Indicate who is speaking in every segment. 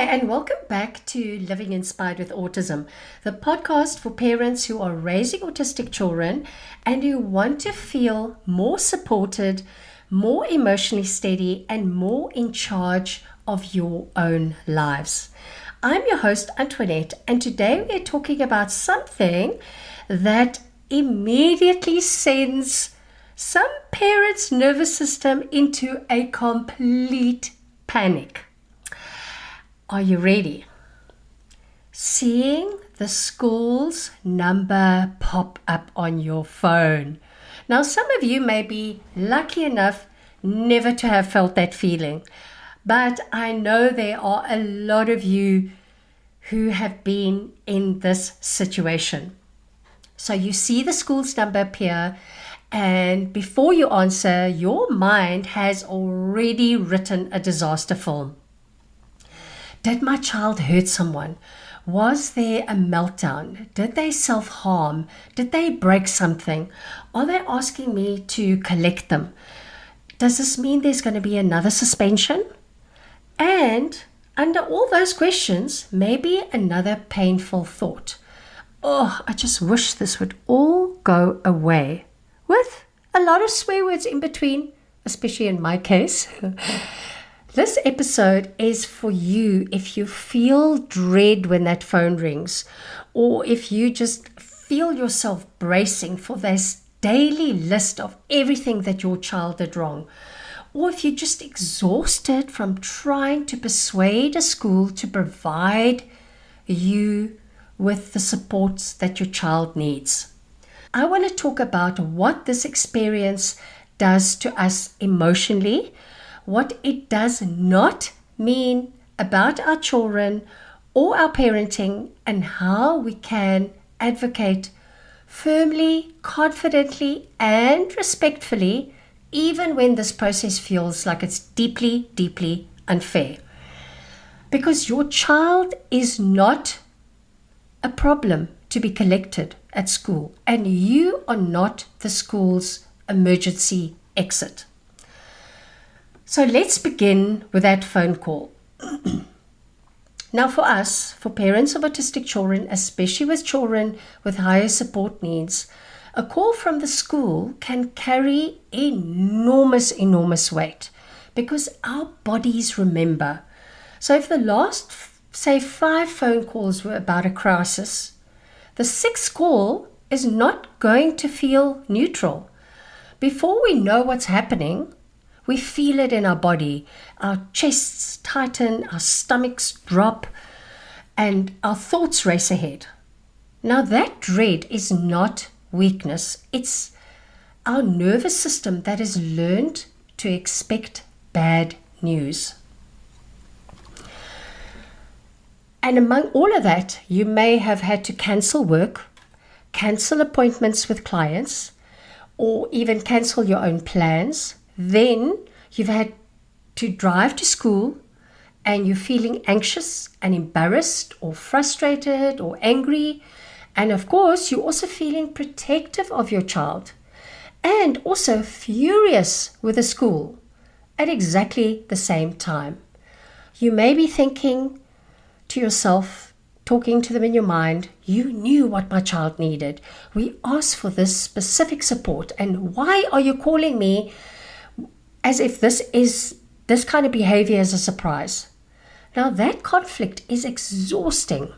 Speaker 1: and welcome back to Living Inspired with Autism, the podcast for parents who are raising autistic children and who want to feel more supported, more emotionally steady, and more in charge of your own lives. I'm your host, Antoinette, and today we're talking about something that immediately sends some parents' nervous system into a complete panic. Are you ready? Seeing the school's number pop up on your phone. Now, some of you may be lucky enough never to have felt that feeling, but I know there are a lot of you who have been in this situation. So you see the school's number appear, and before you answer, your mind has already written a disaster film. Did my child hurt someone? Was there a meltdown? Did they self-harm? Did they break something? Are they asking me to collect them? Does this mean there's going to be another suspension? And under all those questions, maybe another painful thought. Oh, I just wish this would all go away. With a lot of swear words in between, especially in my case. This episode is for you if you feel dread when that phone rings, or if you just feel yourself bracing for this daily list of everything that your child did wrong, or if you're just exhausted from trying to persuade a school to provide you with the supports that your child needs. I want to talk about what this experience does to us emotionally, what it does not mean about our children or our parenting, and how we can advocate firmly, confidently, and respectfully, even when this process feels like it's deeply, deeply unfair. Because your child is not a problem to be collected at school, and you are not the school's emergency exit. So let's begin with that phone call. Now for us, for parents of autistic children, especially with children with higher support needs, a call from the school can carry enormous weight because our bodies remember. So if the last, say, 5 phone calls were about a crisis, the 6th call is not going to feel neutral. Before we know what's happening, we feel it in our body. Our chests tighten, our stomachs drop, and our thoughts race ahead. Now that dread is not weakness. It's our nervous system that has learned to expect bad news. And among all of that, you may have had to cancel work, cancel appointments with clients, or even cancel your own plans. Then you've had to drive to school and you're feeling anxious and embarrassed or frustrated or angry. And of course, you're also feeling protective of your child and also furious with the school at exactly the same time. You may be thinking to yourself, talking to them in your mind, you knew what my child needed. We asked for this specific support, and why are you calling me as if this kind of behavior is a surprise? Now that conflict is exhausting.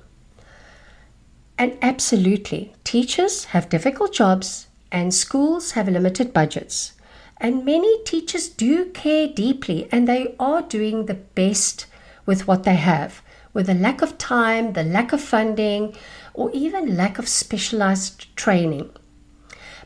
Speaker 1: And absolutely, teachers have difficult jobs and schools have limited budgets. And many teachers do care deeply, and they are doing the best with what they have, with the lack of time, the lack of funding, or even lack of specialized training.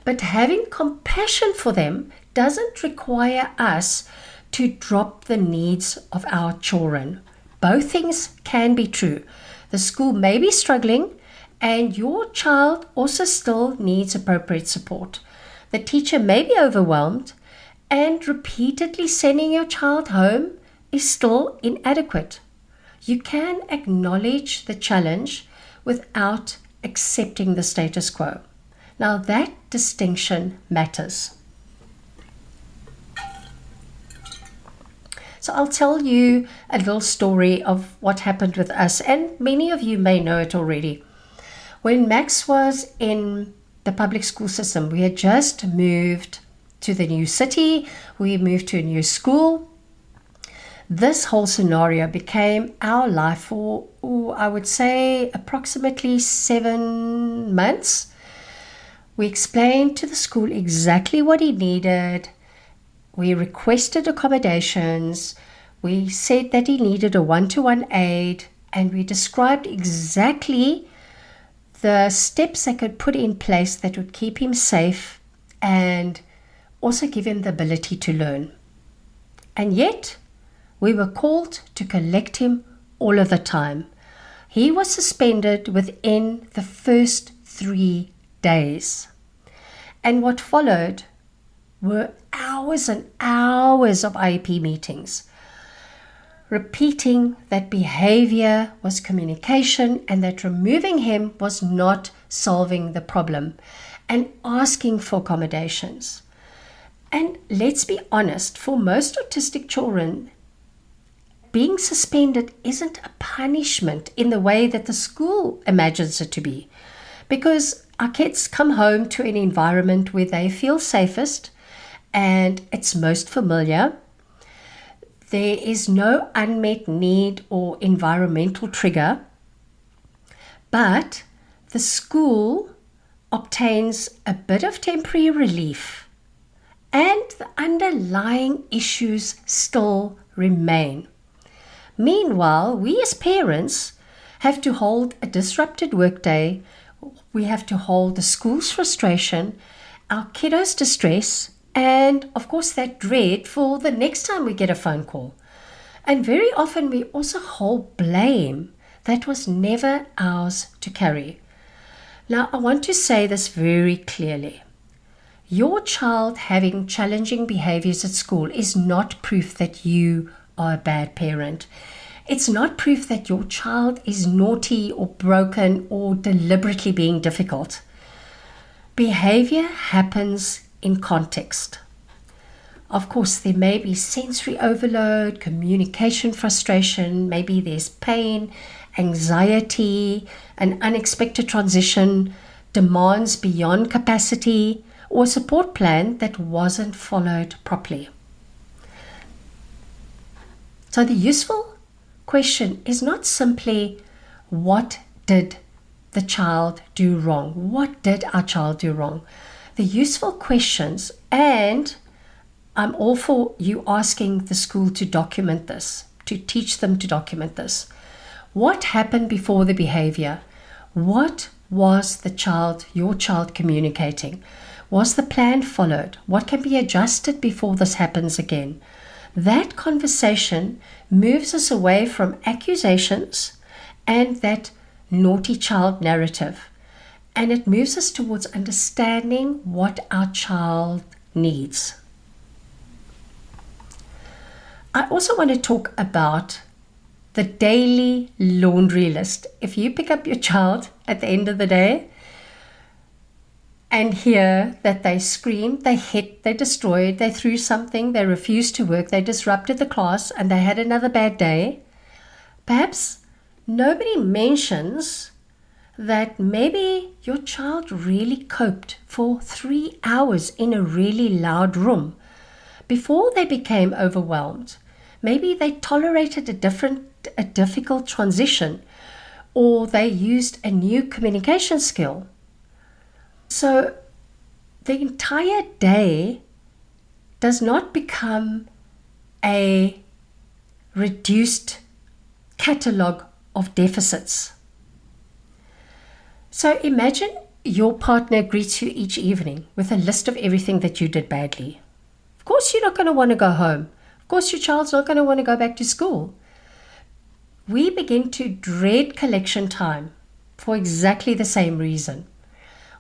Speaker 1: But having compassion for them doesn't require us to drop the needs of our children. Both things can be true. The school may be struggling, and your child also still needs appropriate support. The teacher may be overwhelmed, and repeatedly sending your child home is still inadequate. You can acknowledge the challenge without accepting the status quo. Now that distinction matters. So I'll tell you a little story of what happened with us, and many of you may know it already. When Max was in the public school system, we had just moved to the new city, we moved to a new school. This whole scenario became our life for, I would say, approximately 7 months. We explained to the school exactly what he needed. We requested accommodations. We said that he needed a one-to-one aid, and we described exactly the steps they could put in place that would keep him safe and also give him the ability to learn. And yet, we were called to collect him all of the time. He was suspended within the first 3 days. And what followed were hours and hours of IEP meetings, repeating that behavior was communication and that removing him was not solving the problem, and asking for accommodations. And let's be honest, for most autistic children, being suspended isn't a punishment in the way that the school imagines it to be, because our kids come home to an environment where they feel safest and it's most familiar. There is no unmet need or environmental trigger, but the school obtains a bit of temporary relief and the underlying issues still remain. Meanwhile, we as parents have to hold a disrupted workday, we have to hold the school's frustration, our kiddos' distress, and of course that dread for the next time we get a phone call. And very often we also hold blame that was never ours to carry. Now, I want to say this very clearly. Your child having challenging behaviors at school is not proof that you are a bad parent. It's not proof that your child is naughty or broken or deliberately being difficult. Behavior happens in context. Of course, there may be sensory overload, communication frustration, maybe there's pain, anxiety, an unexpected transition, demands beyond capacity, or a support plan that wasn't followed properly. So the useful question is not simply what did the child do wrong? What did our child do wrong? The useful questions, and I'm all for you asking the school to document this, to teach them to document this. What happened before the behavior? What was your child communicating? Was the plan followed? What can be adjusted before this happens again? That conversation moves us away from accusations and that naughty child narrative, and it moves us towards understanding what our child needs. I also want to talk about the daily laundry list. If you pick up your child at the end of the day and hear that they screamed, they hit, they destroyed, they threw something, they refused to work, they disrupted the class, and they had another bad day, perhaps nobody mentions that maybe your child really coped for 3 hours in a really loud room before they became overwhelmed. Maybe they tolerated a difficult transition, or they used a new communication skill. So the entire day does not become a reduced catalogue of deficits. So imagine your partner greets you each evening with a list of everything that you did badly. Of course, you're not going to want to go home. Of course, your child's not going to want to go back to school. We begin to dread collection time for exactly the same reason.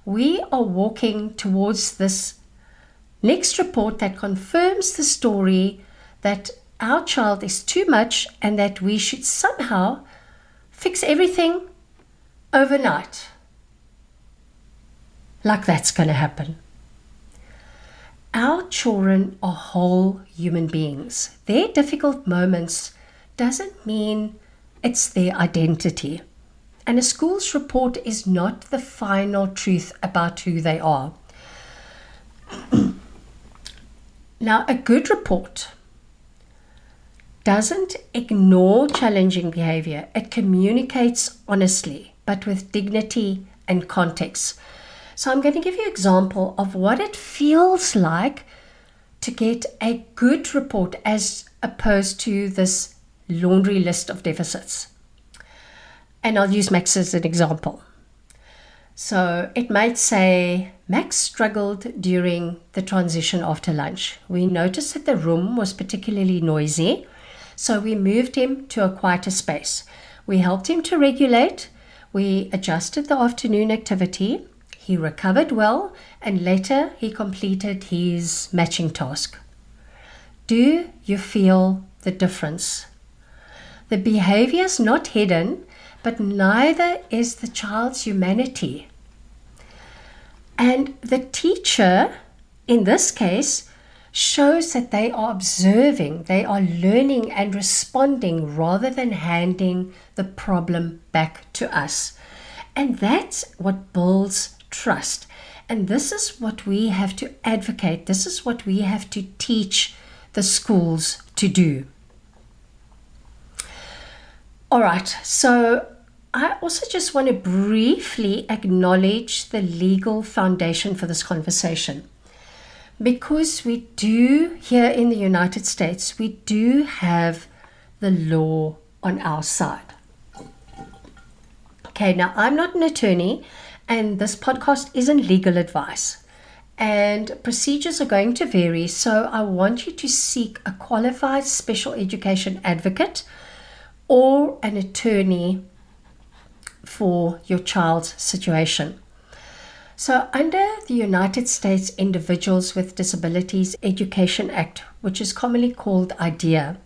Speaker 1: We are walking towards this next report that confirms the story that our child is too much and that we should somehow fix everything overnight. Like that's going to happen. Our children are whole human beings. Their difficult moments doesn't mean it's their identity. And a school's report is not the final truth about who they are. Now, a good report doesn't ignore challenging behavior. It communicates honestly, but with dignity and context. So I'm going to give you an example of what it feels like to get a good report as opposed to this laundry list of deficits. And I'll use Max as an example. So it might say, Max struggled during the transition after lunch. We noticed that the room was particularly noisy, so we moved him to a quieter space. We helped him to regulate. We adjusted the afternoon activity. He recovered well, and later he completed his matching task. Do you feel the difference? The behavior is not hidden, but neither is the child's humanity. And the teacher, in this case, shows that they are observing, they are learning and responding rather than handing the problem back to us. And that's what builds trust. And this is what we have to advocate. This is what we have to teach the schools to do. All right, so I also just want to briefly acknowledge the legal foundation for this conversation. Because we do, here in the United States, we do have the law on our side. Okay, now I'm not an attorney, and this podcast isn't legal advice. And procedures are going to vary, so I want you to seek a qualified special education advocate or an attorney for your child's situation. So under the United States Individuals with Disabilities Education Act, which is commonly called IDEA,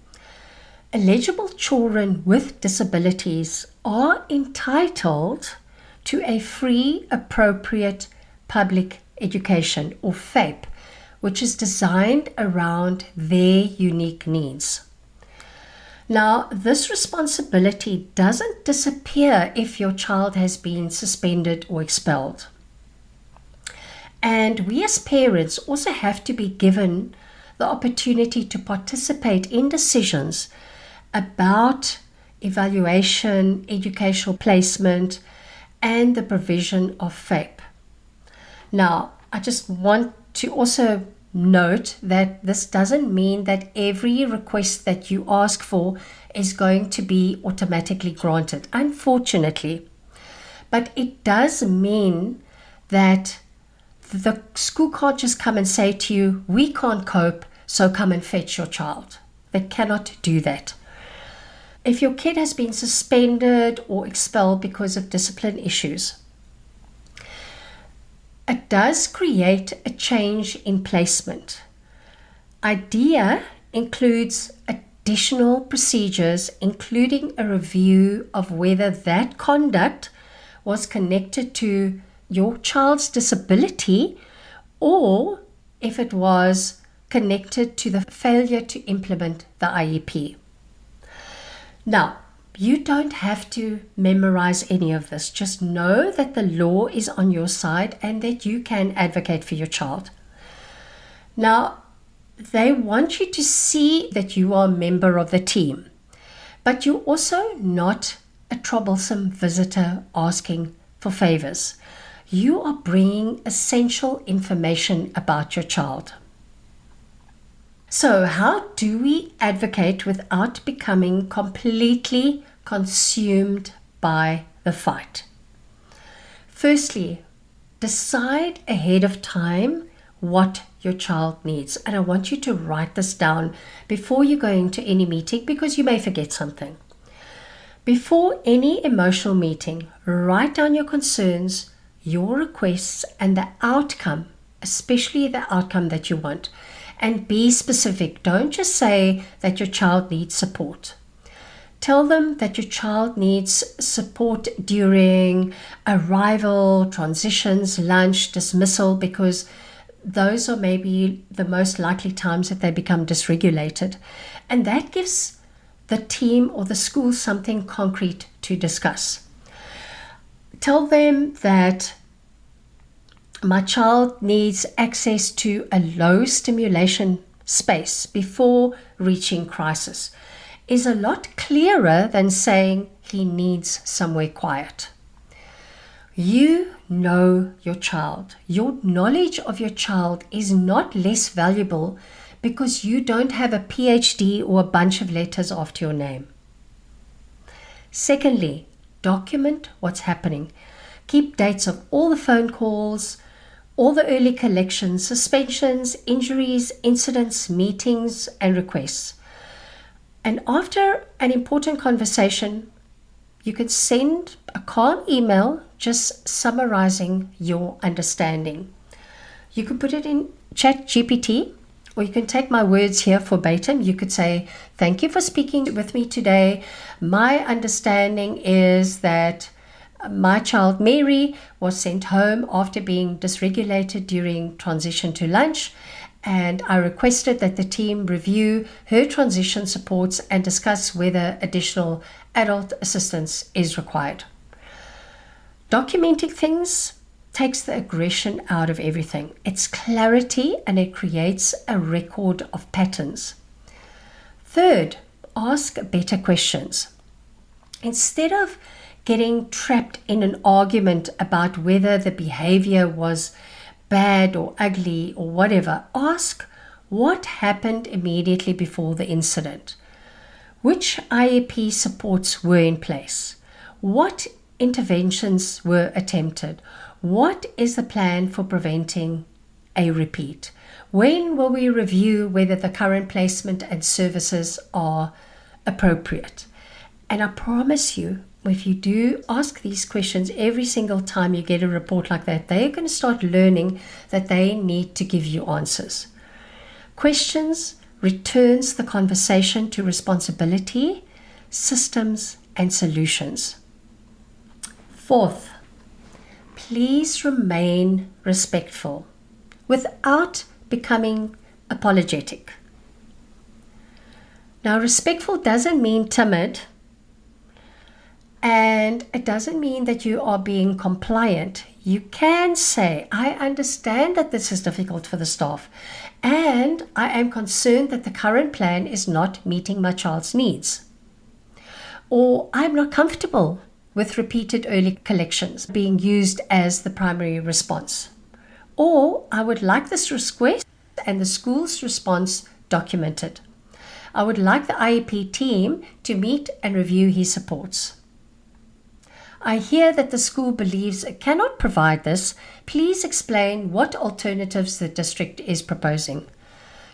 Speaker 1: eligible children with disabilities are entitled to a free, appropriate public education, or FAPE, which is designed around their unique needs. Now, this responsibility doesn't disappear if your child has been suspended or expelled. And we as parents also have to be given the opportunity to participate in decisions about evaluation, educational placement, and the provision of FAPE. Now, I just want to also note that this doesn't mean that every request that you ask for is going to be automatically granted, unfortunately. But it does mean that the school can't just come and say to you, we can't cope, so come and fetch your child. They cannot do that. If your kid has been suspended or expelled because of discipline issues, it does create a change in placement. IDEA includes additional procedures, including a review of whether that conduct was connected to your child's disability or if it was connected to the failure to implement the IEP. Now, you don't have to memorize any of this. Just know that the law is on your side and that you can advocate for your child. Now, they want you to see that you are a member of the team, but you're also not a troublesome visitor asking for favors. You are bringing essential information about your child. So how do we advocate without becoming completely consumed by the fight? Firstly, decide ahead of time what your child needs. And I want you to write this down before you go into any meeting because you may forget something. Before any emotional meeting, write down your concerns, your requests, and the outcome, especially the outcome that you want. And be specific. Don't just say that your child needs support. Tell them that your child needs support during arrival, transitions, lunch, dismissal, because those are maybe the most likely times that they become dysregulated. And that gives the team or the school something concrete to discuss. Tell them that my child needs access to a low stimulation space before reaching crisis is a lot clearer than saying he needs somewhere quiet. You know your child. Your knowledge of your child is not less valuable because you don't have a PhD or a bunch of letters after your name. Secondly, document what's happening. Keep dates of all the phone calls, all the early collections, suspensions, injuries, incidents, meetings, and requests. And after an important conversation, you can send a calm email just summarizing your understanding. You could put it in Chat GPT, or you can take my words here verbatim. You could say, "Thank you for speaking with me today. My understanding is that my child Mary was sent home after being dysregulated during transition to lunch, and I requested that the team review her transition supports and discuss whether additional adult assistance is required." Documenting things takes the aggression out of everything. It's clarity and it creates a record of patterns. Third, ask better questions. Instead of getting trapped in an argument about whether the behavior was bad or ugly or whatever, ask what happened immediately before the incident. Which IEP supports were in place? What interventions were attempted? What is the plan for preventing a repeat? When will we review whether the current placement and services are appropriate? And I promise you, if you do ask these questions every single time you get a report like that, they're going to start learning that they need to give you answers. Questions returns the conversation to responsibility, systems, and solutions. Fourth, please remain respectful without becoming apologetic. Now, respectful doesn't mean timid, and it doesn't mean that you are being compliant. You can say, "I understand that this is difficult for the staff, and I am concerned that the current plan is not meeting my child's needs." Or, "I'm not comfortable with repeated early collections being used as the primary response." Or, "I would like this request and the school's response documented. I would like the IEP team to meet and review his supports. I hear that the school believes it cannot provide this. Please explain what alternatives the district is proposing."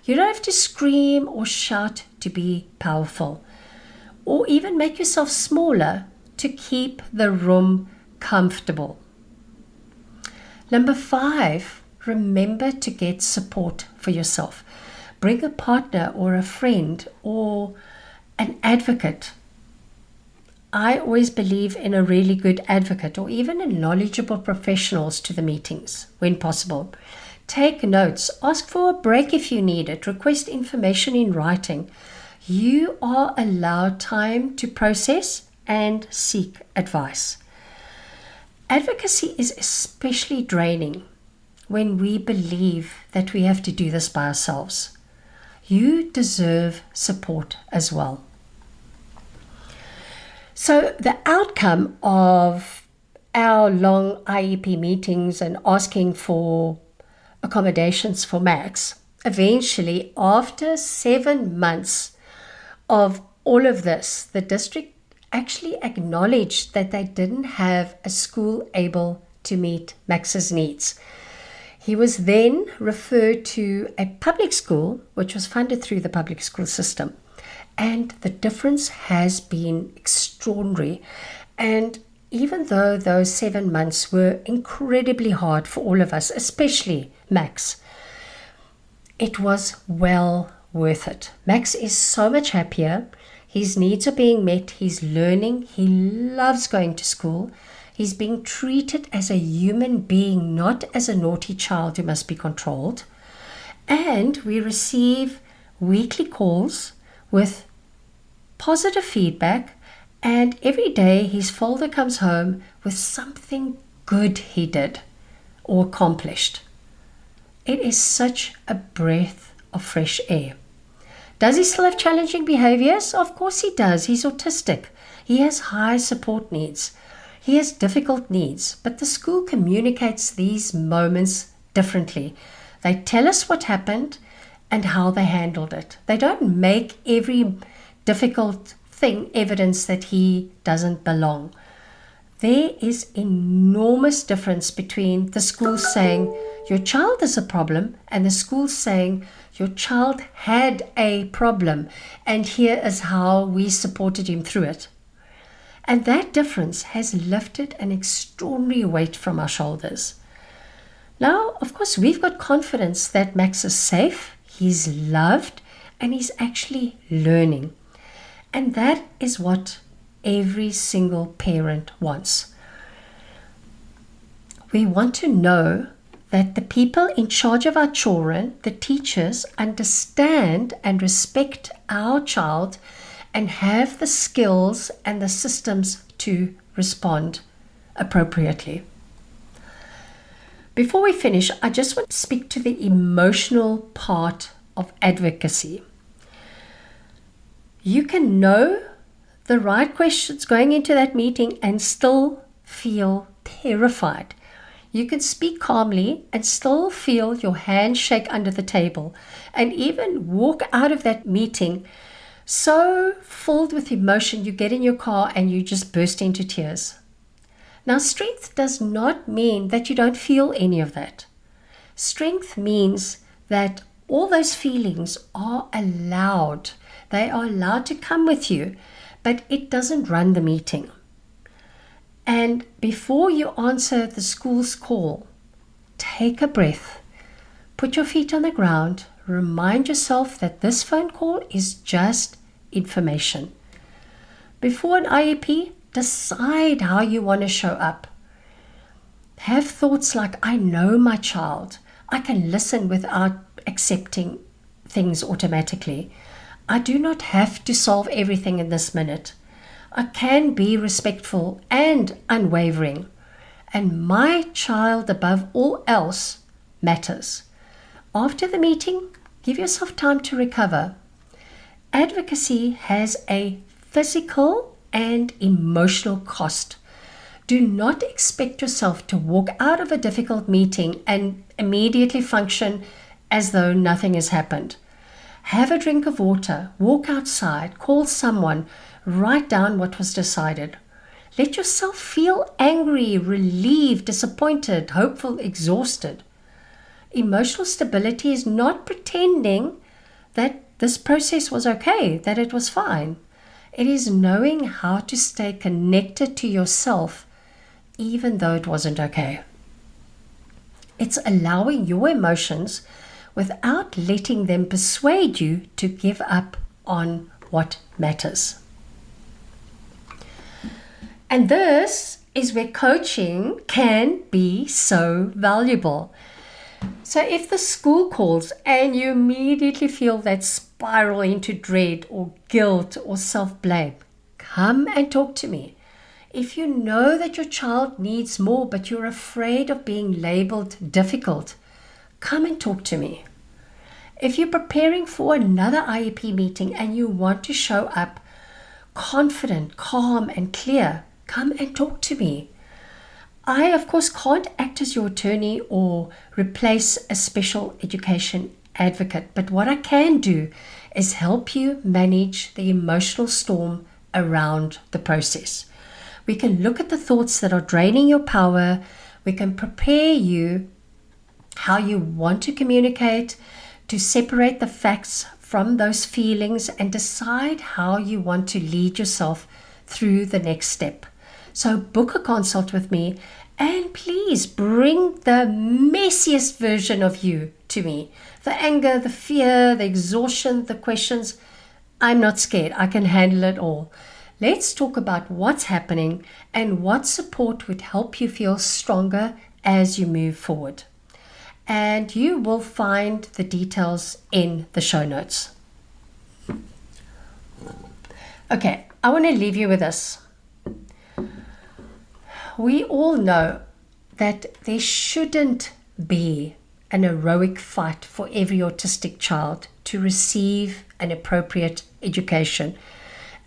Speaker 1: You don't have to scream or shout to be powerful, or even make yourself smaller to keep the room comfortable. Number 5, remember to get support for yourself. Bring a partner or a friend or an advocate. I always believe in a really good advocate or even a knowledgeable professionals to the meetings when possible. Take notes, ask for a break if you need it, request information in writing. You are allowed time to process and seek advice. Advocacy is especially draining when we believe that we have to do this by ourselves. You deserve support as well. So the outcome of our long IEP meetings and asking for accommodations for Max, eventually after 7 months of all of this, the district actually acknowledged that they didn't have a school able to meet Max's needs. He was then referred to a public school, which was funded through the public school system. And the difference has been extraordinary. And even though those 7 months were incredibly hard for all of us, especially Max, it was well worth it. Max is so much happier. His needs are being met. He's learning. He loves going to school. He's being treated as a human being, not as a naughty child who must be controlled. And we receive weekly calls with positive feedback, and every day his folder comes home with something good he did or accomplished. It is such a breath of fresh air. Does he still have challenging behaviors? Of course he does. He's autistic. He has high support needs. He has difficult needs, but the school communicates these moments differently. They tell us what happened and how they handled it. They don't make every difficult thing evidence that he doesn't belong. There is enormous difference between the school saying your child is a problem and the school saying your child had a problem and here is how we supported him through it. And that difference has lifted an extraordinary weight from our shoulders. Now, of course, we've got confidence that Max is safe, he's loved, and he's actually learning. And that is what every single parent wants. We want to know that the people in charge of our children, the teachers, understand and respect our child and have the skills and the systems to respond appropriately. Before we finish, I just want to speak to the emotional part of advocacy. You can know the right questions going into that meeting and still feel terrified. You can speak calmly and still feel your hand shake under the table and even walk out of that meeting so filled with emotion you get in your car and you just burst into tears. Now, strength does not mean that you don't feel any of that. Strength means that all those feelings are allowed. They are allowed to come with you, but it doesn't run the meeting. And before you answer the school's call, take a breath, put your feet on the ground, remind yourself that this phone call is just information. Before an IEP, decide how you want to show up. Have thoughts like, I know my child. I can listen without accepting things automatically. I do not have to solve everything in this minute. I can be respectful and unwavering. And my child, above all else, matters. After the meeting, give yourself time to recover. Advocacy has a physical and emotional cost. Do not expect yourself to walk out of a difficult meeting and immediately function as though nothing has happened. Have a drink of water, walk outside, call someone, write down what was decided. Let yourself feel angry, relieved, disappointed, hopeful, exhausted. Emotional stability is not pretending that this process was okay, that it was fine. It is knowing how to stay connected to yourself even though it wasn't okay. It's allowing your emotions without letting them persuade you to give up on what matters. And this is where coaching can be so valuable. So if the school calls and you immediately feel that spiral into dread or guilt or self-blame, come and talk to me. If you know that your child needs more but you're afraid of being labeled difficult, come and talk to me. If you're preparing for another IEP meeting and you want to show up confident, calm, and clear, come and talk to me. I, of course, can't act as your attorney or replace a special education advocate, but what I can do is help you manage the emotional storm around the process. We can look at the thoughts that are draining your power. We can prepare you how you want to communicate, to separate the facts from those feelings and decide how you want to lead yourself through the next step. So book a consult with me and please bring the messiest version of you to me. The anger, the fear, the exhaustion, the questions. I'm not scared. I can handle it all. Let's talk about what's happening and what support would help you feel stronger as you move forward. and you will find the details in the show notes. Okay, I want to leave you with this. We all know that there shouldn't be an heroic fight for every autistic child to receive an appropriate education.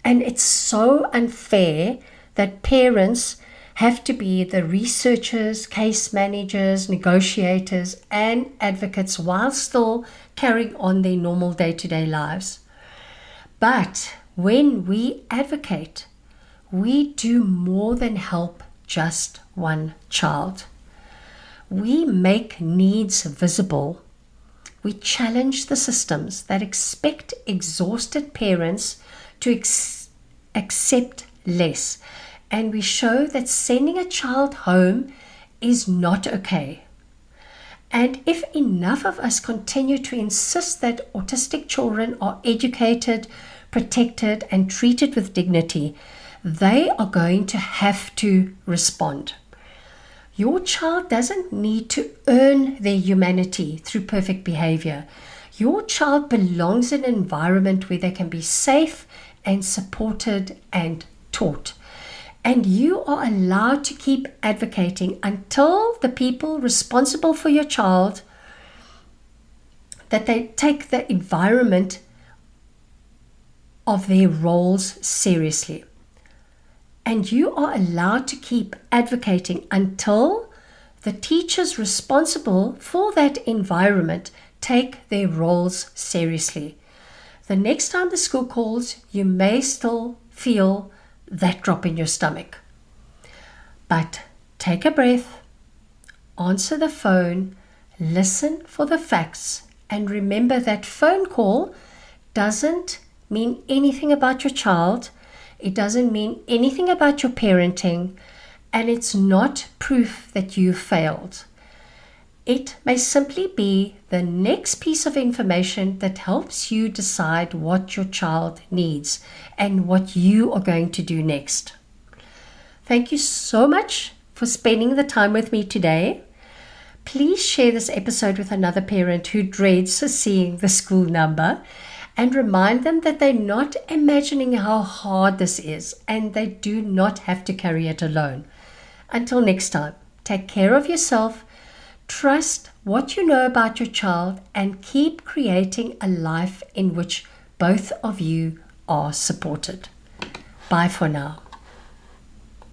Speaker 1: And it's so unfair that parents have to be the researchers, case managers, negotiators, and advocates while still carrying on their normal day-to-day lives. But when we advocate, we do more than help just one child. We make needs visible. We challenge the systems that expect exhausted parents to accept less. And we show that sending a child home is not okay. And if enough of us continue to insist that autistic children are educated, protected, and treated with dignity, they are going to have to respond. Your child doesn't need to earn their humanity through perfect behavior. Your child belongs in an environment where they can be safe and supported and taught. And you are allowed to keep advocating until the people responsible for your child, that they take the environment of their roles seriously. And you are allowed to keep advocating until the teachers responsible for that environment take their roles seriously. The next time the school calls, you may still feel that drop in your stomach. But take a breath, answer the phone, listen for the facts, and remember that phone call doesn't mean anything about your child. It doesn't mean anything about your parenting, and it's not proof that you failed. It may simply be the next piece of information that helps you decide what your child needs and what you are going to do next. Thank you so much for spending the time with me today. Please share this episode with another parent who dreads seeing the school number, and remind them that they're not imagining how hard this is, and they do not have to carry it alone. Until next time, take care of yourself, trust what you know about your child, and keep creating a life in which both of you are supported. Bye for now.